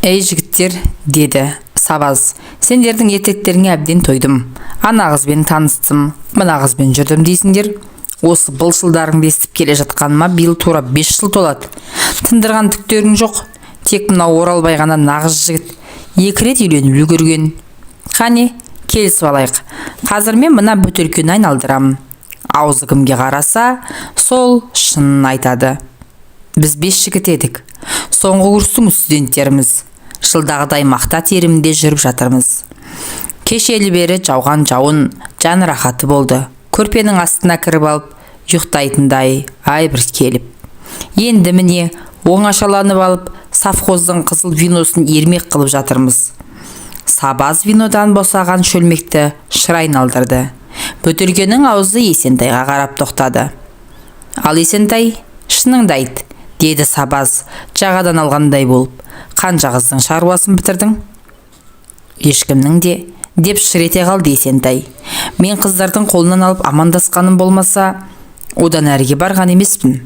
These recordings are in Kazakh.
Ей жігіттер, деді Сабаз, сендердің ертектеріңе әбден тойдым. Ана қызбен таныстым, мына қызбен жүрдім дейсіңдер. Осы былшылдарыңды естіп келе жатқаныма биыл тура 5 жыл толады. Тындырған түктерің жоқ. Тек мына Оралбай ғана нағыз жігіт. 2 рет үйленіп үлгерген. Қане, келісіп алайық. Қазір мен мына бөтелкені айналдырамын. Аузы кімге қараса, сол шынын айтады. Біз 5 жігіт едік. Соңғы курстың студенттеріміз. Жылдағыдай мақта терімде жүріп жатырмыз. Кешелі бері жауған жауын жан рахаты болды. Көрпенің астына кіріп алып, ұйықтайтындай ай бір келіп. Енді міне оңашаланып алып, совхоздың қызыл виносын ермек қылып жатырмыз. Сабаз винодан босаған шөлмекті шыр айналдырды. Бөтелкенің аузы Есентайға қарап тоқтады. Ал Есентай, шыныңды айт, деді Сабаз жағадан алғандай болып. Қанша қыздың шаруасын бітірдің? Ешкімнің де, деп шыр ете қалды Есентай. Мен қыздардың қолынан алып амандасқаным болмаса, одан әріге барған емеспін.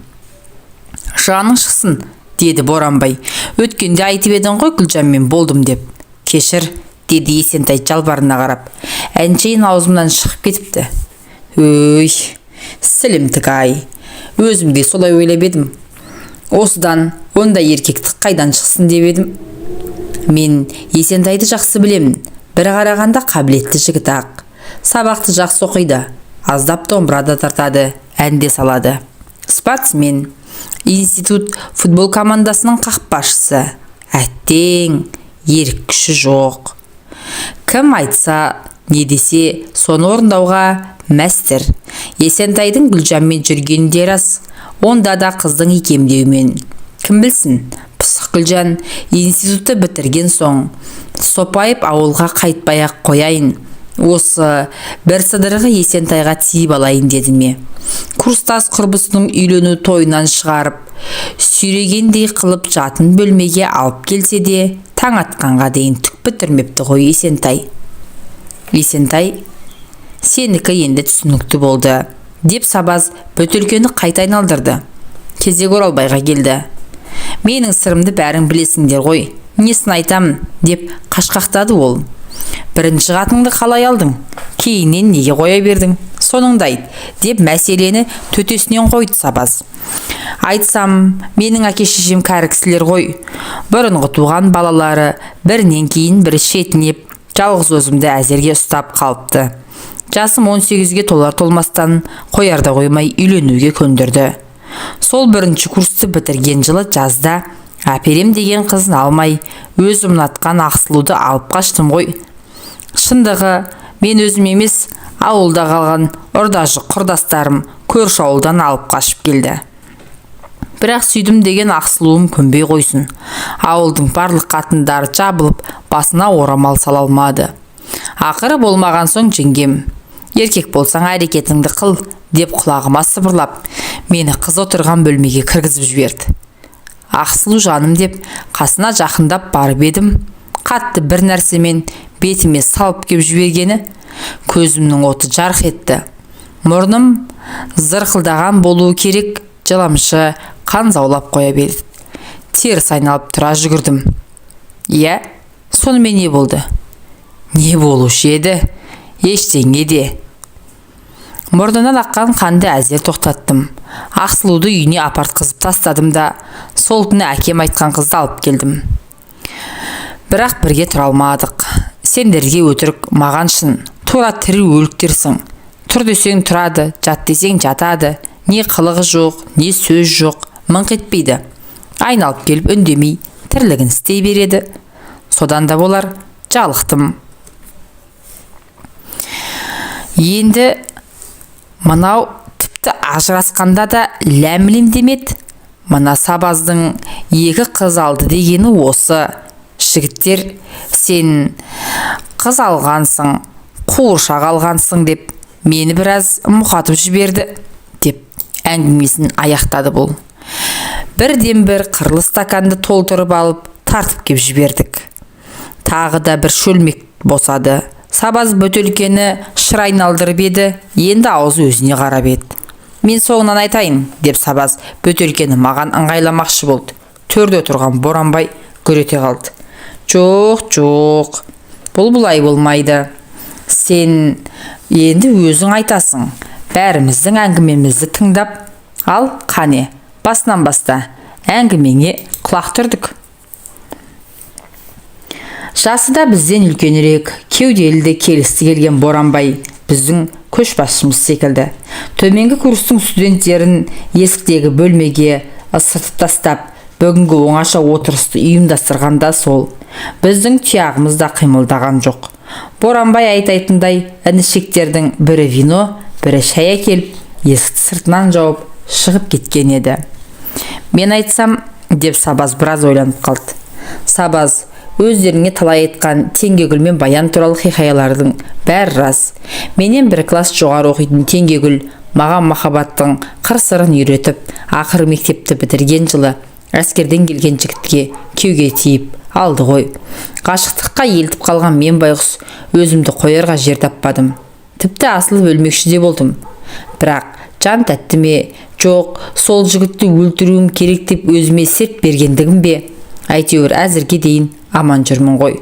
Жаның шықсын, деді Боранбай. Өткенде айтып едің ғой Гүлжанмен болдым деп. Кешір, деді Есентай жалбарына қарап. Әншейін аузымнан шығып кетіпті. Өй, сілімтік-ай. Өзім де солай ойлап едім. Осыдан ондай еркектік қайдан шықсын деп едім. Мен Есентайды жақсы білемін. Бір қарағанда қабілетті жігіт ақ. Сабақты жақсы оқиды. Аздап домбырада тартады, әнде салады. Спортсмен. Институт футбол командасының қақпашысы. Әттең, ерік күші жоқ. Кім айтса, не десе, соны орындауға мәстер. Есентайдың Гүлжанмен жүргенде рас. Онда да қыздың икемдеуімен. Кім білсін, пысық Гүлжан институтты бітірген соң сопайып ауылға қайтпай-ақ қояйын. Осы бір сыдырғы Есентайға тиіп алайын деді ме. Курстас құрбысының үйлену тойынан шығарып, сүйрегендей қылып жатын бөлмеге алып келсе де, таң атқанға дейін түк бітірмепті ғой Есентай. Есентай, сенікі енді түсінікті болды, деп Сабаз бөтелкені қайта айналдырды. Кезек Оралбайға келді. Менің сырымды бәрің білесіңдер ғой, несін айтамын, деп қашқақтады ол. Бірінші қатыңды қалай алдың? Кейіннен неге қоя бердің? Соныңды айт, деп мәселені төтесінен қойды Сабаз. Айтсам, менің әке-шешем кәрі кісілер ғой. Бұрынғы туған балалары бірінен кейін бірі шетінеп, жалғыз өзімді әзерге ұстап қалыпты. Жасым 18-ге толар-толмастан қоярда қоймай үйленуге көндірді. Сол бірінші курсты бітірген жылы жазда әперем деген қызын алмай, өзім ұнатқан Ақсылуды алып қаштым ғой. Шындығы, мен өзім емес, ауылда қалған ұрдажы құрдастарым көрші ауылдан алып қашып келді. Бірақ сүйдім деген Ақсылуым көнбей қойсын. Ауылдың барлық қатындары жабылып, басына орамал сала алмады. Ақыры болмаған соң жеңгем, еркек болсаң әрекетіңді қыл, деп құлағыма сыбырлап, мені қыз отырған бөлмеге кіргізіп жіберді. Ақсылу жаным деп қасына жақындап барып едім. Қатты бір нәрсемен бетіме салып кеп жібергені, көзімнің оты жарқ етті. Мұрным зырқылдаған болуы керек, жыламшы қан заулап қоя берді. Теріс айналып тұра жүгірдім. Иә, сонымен не болды? Не болушы еді? Ештеңе де. Мұрнынан аққан қанды әзер тоқтаттым. Ақсылуды үйіне апартқызып тастадым да, сол күні әкем айтқан қызды алып келдім. Бірақ бірге тұра алмадық. Сендерге өтірік, маған шын. Тура тірі өліктерсің. Тұр десең тұрады, жат десең жатады. Не қылығы жоқ, не сөз жоқ, мыңқ етпейді. Айналып келіп үндемей, тірлігін істей береді. Содан да болар, жалықтым. Енді мынау тіпті ажырасқанда да ләмлем демеді. Мына Сабаздың 2 қыз алды дегені осы. Жігіттер, сен қыз алғансың, қуыршақ алғансың деп мені біраз мұқатып жіберді, деп әңгімесін аяқтады бұл. Бірден бір қырлы стаканды толтырып алып тартып кеп жібердік. Тағы да бір шөлмек босады. Сабаз бөтелкені шыр айналдырып еді, енді аузы өзіне қарап еді. Мен соңынан айтайын, деп Сабаз бөтелкені маған ыңғайламақшы болды. Төрде тұрған Боранбай күрете қалды. Жоқ, бұл бұлай болмайды. Сен енді өзің айтасың. Бәріміздің әңгімемізді тыңдап, ал қане, басынан баста әңгімеңе құлақ түрдік. Жасы да бізден үлкенірек, кеуделі де келісті келген Боранбай біздің көшбасшымыз секілді. Төменгі курстың студенттерін есіктегі бөлмеге ысыртып тастап, бүгінгі оңаша отырысты ұйымдастырғанда сол. Біздің тұяғымыз да қимылдаған жоқ. Боранбай айтайтындай інішектердің бірі вино, бірі шай әкеліп, есікті сыртынан жауып шығып кеткен еді. Мен айтсам, деп Сабаз біраз ойланып қалды. Сабаз, өздеріңе талай айтқан Теңгегүл мен Баян туралы хикаялардың бәрі рас. Менен бір класс жоғары оқитын Теңгегүл маған махаббаттың қыр-сырын үйретіп, ақыры мектепті бітірген жылы әскерден келген жігітке кеуге тиіп алды ғой. Ғашықтыққа елтіп қалған мен байғұс өзімді қоярға жер таппадым. Тіпті асылып өлмекші де болдым. Бірақ жан тәтті ме, жоқ, сол жігітті өлтіруім керек деп өзіме серт бергендігім бе? Әйтеуір әзірге дейін аман жүрмін ғой.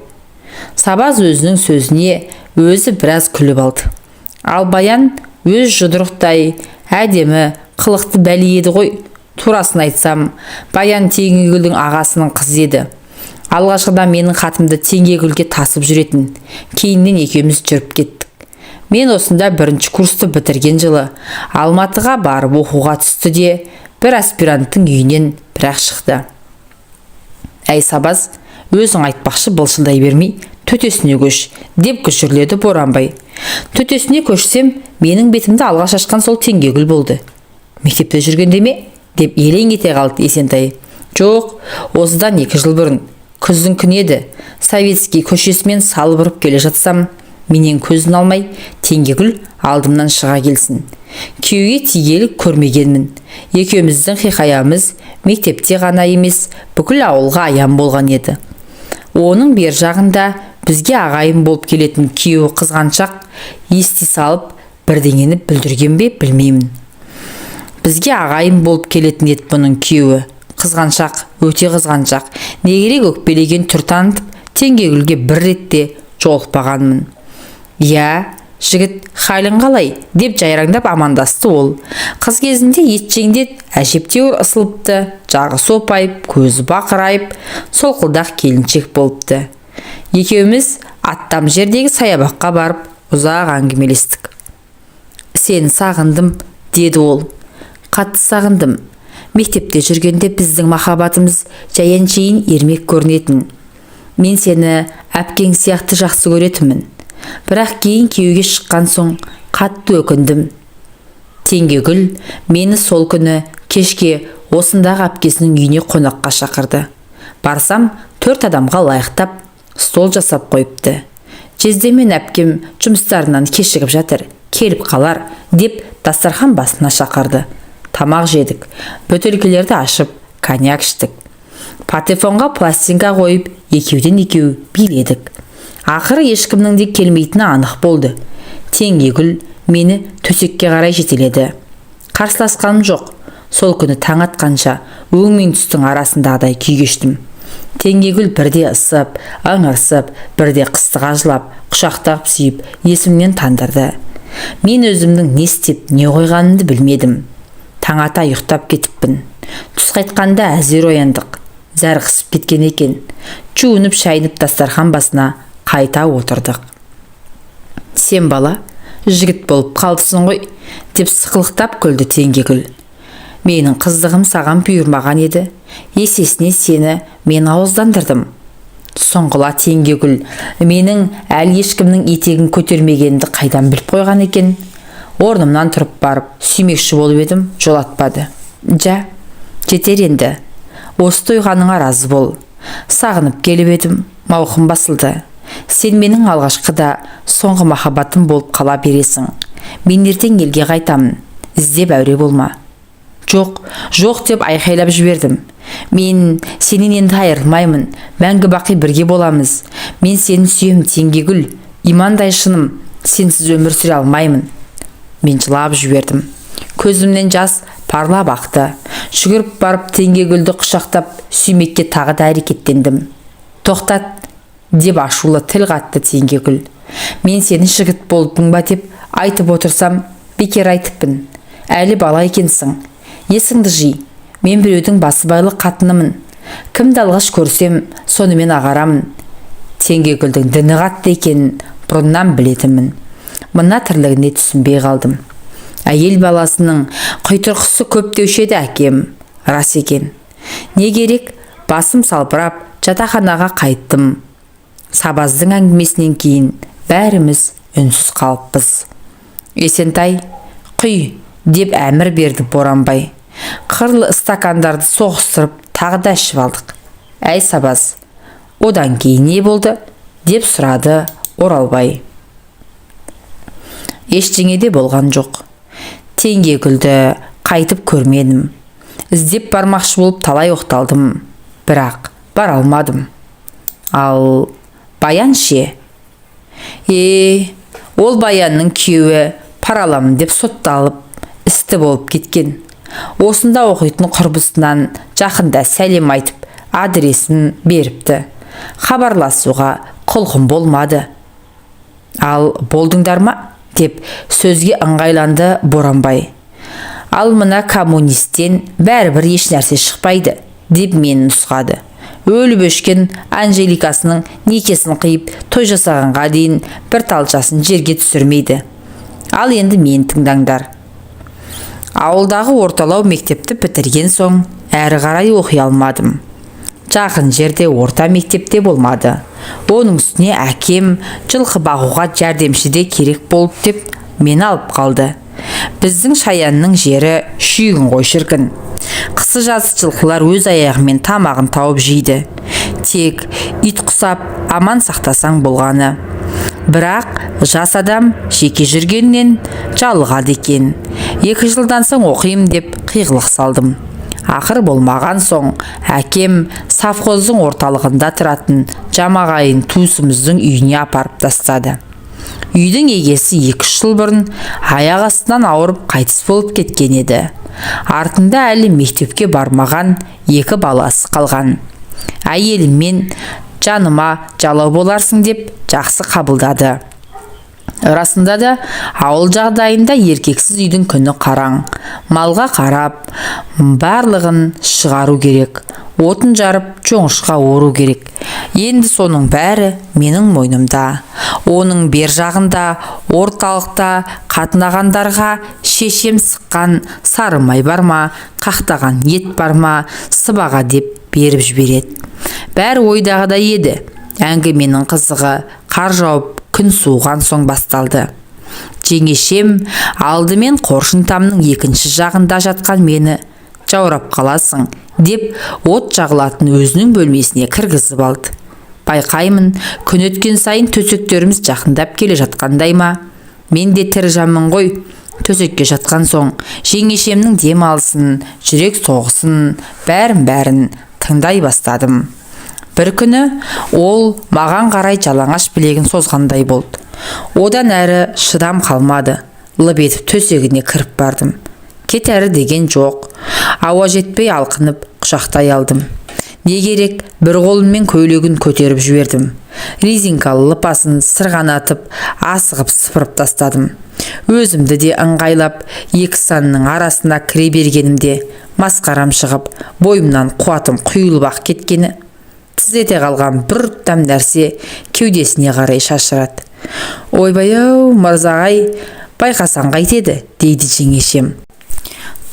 Сабаз өзінің сөзіне өзі біраз күліп алды. Ал Баян өз жұдырықтай әдемі, қылықты бәле еді ғой. Турасын айтсам, Баян Теңгегүлдің ағасының қызы еді. Алғашқыда менің хатымды Теңгегүлге тасып жүретін. Кейіннен екеуміз жүріп кеттік. Мен осында бірінші курсты бітірген жылы Алматыға барып оқуға түсті де, бір аспиранттың үйінен бірақ шықты. Әй Сабаз, өзің айтпақшы былшылдай бермей, төтесіне көш, деп күшірледі Боранбай. Төтесіне көшсем, менің бетімді алғаш ашқан сол Теңгегүл болды. Мектепте жүргенде ме? Деп елең ете қалды Есентай. Жоқ, осыдан 2 жыл бұрын, күздің күні еді, Советский көшесімен салып ұрып келе жатсам, менен көзін алмай, Теңгегүл алдымнан шыға келсін. Күйеуге тигелі көрмегенмін. Екеуміздің хикаямыз мектепте ғана емес, бүкіл ауылға аян болған еді. Оның бер жағында бізге ағайын болып келетін күйеуі қызғаншақ ести салып, бірдеңені бүлдірген бе білмеймін. Бізге ағайын болып келетін ет бұның күйеуі. Қызғаншақ, өте қызғаншақ, негерек өкпелеген түр танытып, Теңгегүлге бір ретте жолықпағанмын. Я, жігіт, халің қалай? Деп жайраңдап амандасты ол. Қыз кезінде етжеңдет, әжептеуір ысылыпты, жағы сопайып, көзі бақырайып, солқылдақ келіншек болыпты. Екеуміз аттам жердегі саябаққа барып, ұзақ әңгімелестік. Сені сағындым, деді ол. Қатты сағындым. Мектепте жүргенде біздің махаббатымыз жайын-шейін ермек көрінетін. Мен сені әпкең сияқты жақсы көретінмін. Бірақ кейін күйеуге шыққан соң қатты өкіндім. Теңгегүл мені сол күні кешке осындағы әпкесінің үйіне қонаққа шақырды. Барсам, 4 адамға лайықтап стол жасап қойыпты. Жездемен әпкем жұмыстарынан кешігіп жатыр, келіп қалар, деп дастархан басына шақырды. Тамақ жедік, бөтелкелерді ашып, коньяк іштік. Патефонға пластинка қойып, екеуден екеу биледік. Ақыры ешкімнің де келмейтіні анық болды. Теңгегүл мені төсекке қарай жетеледі. Қарсыласқаным жоқ. Сол күні таң атқанша өң мен түстің арасындағыдай күй кештім. Теңгегүл бірде ысып, аңырсып, бірде қыстыға жылап, құшақтап сүйіп, есімнен тандырды. Мен өзімнің не істеп, не қойғанымды білмедім. Таң ата ұйықтап кетіппін. Түс қайтқанда әзер ояндық. Зәрқысып кеткен екен. Жуынып шайынып дастархан басына қайта отырдық. Сен бала, жігіт болып қалдысың ғой, деп сықылықтап күлді Теңгегүл. Менің қыздығым саған бұйырмаған еді. Есесіне сені мен ауыздандырдым. Соңғыла Теңгегүл, менің әлі ешкімнің етегін көтермегенді қайдан біліп қойған екен. Орнымнан тұрып барып, сүймекші болып едім, жолатпады. Жа, жетер енді. Осы тойғаныңа разы бол. Сағынып келіп едім, мауқым басылды. Сен менің алғашқы да соңғы махаббатым болып қала бересің. Мен ертең елге қайтамын. Іздеп әуре болма. Жоқ деп айқайлап жібердім. Мен сенен енді айырылмаймын. Мәңгі бақи бірге боламыз. Мен сені сүйем Теңгегүл. Имандай шыным. Сенсіз өмір сүре алмаймын. Мен жылап жібердім. Көзімнен жас парлап ақты. Жүгіріп барып Теңгегүлді құшақтап сүймекке тағы да әрекеттендім. Тоқтат, деп ашулы тіл қатты Теңгегүл. Мен сені жігіт болдың ба деп айтып отырсам, бекер айтыппын. Әлі бала екенсің. Есіңді жи. Мен біреудің басыбайлы қатынымын. Кімді алғаш көрсем, сонымен ағарамын. Теңгегүлдің діні қатты екенін бұрыннан білетімін. Мына тірлігіне түсінбей қалдым. Әйел баласының құйтырқысы көп деуші еді әкем. Рас екен. Не керек? Басым салбырап, жатақханаға қайттым. Сабаздың әңгімесінен кейін бәріміз үнсіз қалыппыз. Есентай, құй, деп әмір берді Боранбай. Қырлы стакандарды соғыстырып тағы да ішіп алдық. Әй Сабаз, одан кейін не болды? Деп сұрады Оралбай. Ештеңе де болған жоқ. Теңгегүлді қайтып көрмедім. Іздеп бармақшы болып талай оқталдым, бірақ бара алмадым. Ал Баян ше? Ол Баянның күйеуі параламын деп сотталып, істі болып кеткен. Осында оқитын құрбысынан жақында сәлем айтып, адресін беріпті. Хабарласуға құлқым болмады. Ал болдыңдар ма? Деп сөзге ыңғайланды Боранбай. Ал мына коммунистен бәрібір еш нәрсе шықпайды, деп мені нұсқады. Өліп өшкен Анжеликасының некесін қиып, той жасағанға дейін бір талшасын жерге түсірмейді. Ал енді мені тыңдаңдар. Ауылдағы орталау мектепті бітірген соң әрі қарай оқи алмадым. Жақын жерде орта мектепте болмады. Оның үстіне әкем жылқы бағуға жәрдемшіде керек болып деп мені алып қалды. Біздің Шаянның жері шүйгін ғой шіркін. Қысы жазы жылқылар өз аяғымен тамағын тауып жейді. Тек ит құсап аман сақтасаң болғаны. Бірақ жас адам жеке жүргеннен жалығады екен. 2 жылдан соң оқиым деп қиғылық салдым. Ақыр болмаған соң әкем совхоздың орталығында тұратын жамағайын туысымыздың үйіне апарып тастады. Үйдің егесі 2 жыл бұрын аяқ астынан ауырып қайтыс болып кеткен еді. Артында әлі мектепке бармаған 2 баласы қалған. Әйелімен жаныма жалау боларсың деп жақсы қабылдады. Расында да ауыл жағдайында еркексіз үйдің күні қараң. Малға қарап, барлығын шығару керек. Отын жарып, жоңышқа ору керек. Енді соның бәрі менің мойнымда. Оның бер жағында, орталықта қатынағандарға шешем сыққан сары май бар ма, қақтаған ет бар ма, сыбаға деп беріп жібереді. Бәрі ойдағыдай еді. Әңгіменің қызығы қар жауып, күн суыған соң басталды. Жеңешем алдымен қоршын тамның екінші жағында жатқан мені жаурап қаласың деп от жағылатын өзінің бөлмесіне кіргізіп алды. Байқаймын, күн өткен сайын төсектеріміз жақындап келе жатқандай ма? Мен де тірі жанмын ғой. Төсекке жатқан соң жеңешемнің дем алсын, жүрек соғысын, бәрін тыңдай бастадым. Бір күні ол маған қарай жалаңаш білегін созғандай болды. Одан әрі шыдам қалмады. Лып етіп төсегіне кіріп бардым. Кет әрі деген жоқ. Ауа жетпей алқынып құшақтай алдым. Не керек, бір қолыммен көйлегін көтеріп жібердім. Резинкалы лыпасын сырғанатып, асығып сыпырып тастадым. Өзімді де ыңғайлап, 2 санның арасына кіре бергенімде масқарам шығып, бойымнан қуатым құйылып ақ кеткені. Тізете қалған бір ұттам нәрсе кеудесіне қарай шашырады. Ойбай-ау, мырзағай, байқасаң қайтеді, дейді жеңешем.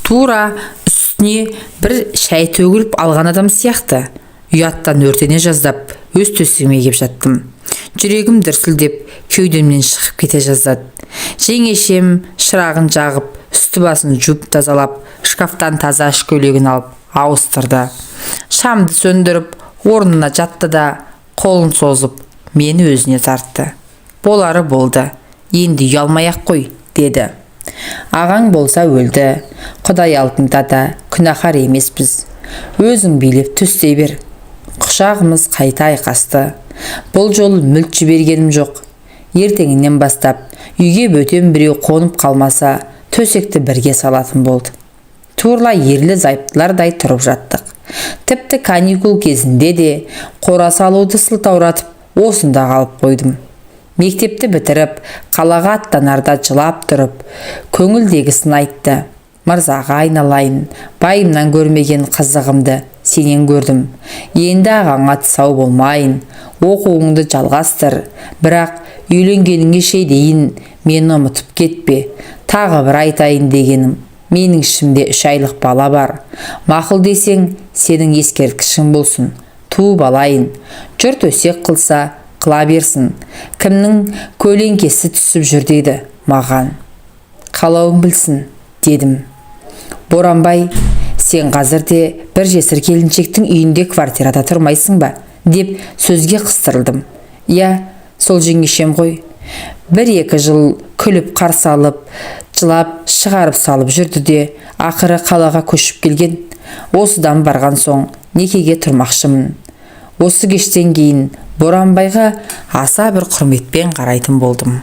Тура үстіне бір шай төгіліп алған адам сияқты. Ұяттан өртене жаздап, өз төсегіме кеп жаттым. Жүрегім дүрсілдеп, кеудемнен шығып кете жаздады. Жеңешем шырағын жағып, үсті басын жуып тазалап, шкафтан таза іш көйлегін алып ауыстырды. Шамды сөндіріп, орнына жатты да, қолын созып, мені өзіне тартты. Болары болды, енді ұялмай-ақ қой, деді. Ағаң болса өлді, Құдай алдында да күнәһар емеспіз. Өзің билеп төстей бер. Құшағымыз қайта айқасты. Бұл жолы мүлт жібергенім жоқ. Ертеңінен бастап үйге бөтен біреу қонып қалмаса, төсекті бірге салатын болды. Турла ерлі зайыптылардай тұрып жаттық. Тіпті каникул кезінде де қора салуды сылтауратып, осында қалып қойдым. Мектепті бітіріп, қалаға аттанарда жылап тұрып, көңілдегісін айтты. Мырзаға айналайын, байымнан көрмеген қызығымды сенен көрдім. Енді ағаңа тұсау болмайын, оқуыңды жалғастыр, бірақ үйленгеніңе дейін мені ұмытып кетпе. Тағы бір айтайын дегенім, менің ішімде 3 айлық бала бар. Мақұл десең, сенің ескерткішің болсын, туып алайын. Жұрт өсек қылса, қыла берсін. Кімнің көлеңкесі түсіп жүр дейді маған. Қалауың білсін, дедім. Боранбай, сен қазірде бір жесір келіншектің үйінде квартирада тұрмайсың ба? Деп сөзге қыстырылдым. Я, сол жеңешем ғой. 1-2 жыл күліп қарсы алып, жылап шығарып салып жүрді де, ақыры қалаға көшіп келген. Осыдан барған соң некеге тұрмақшымын. Осы кештен кейін Боранбайға аса бір құрметпен қарайтын болдым.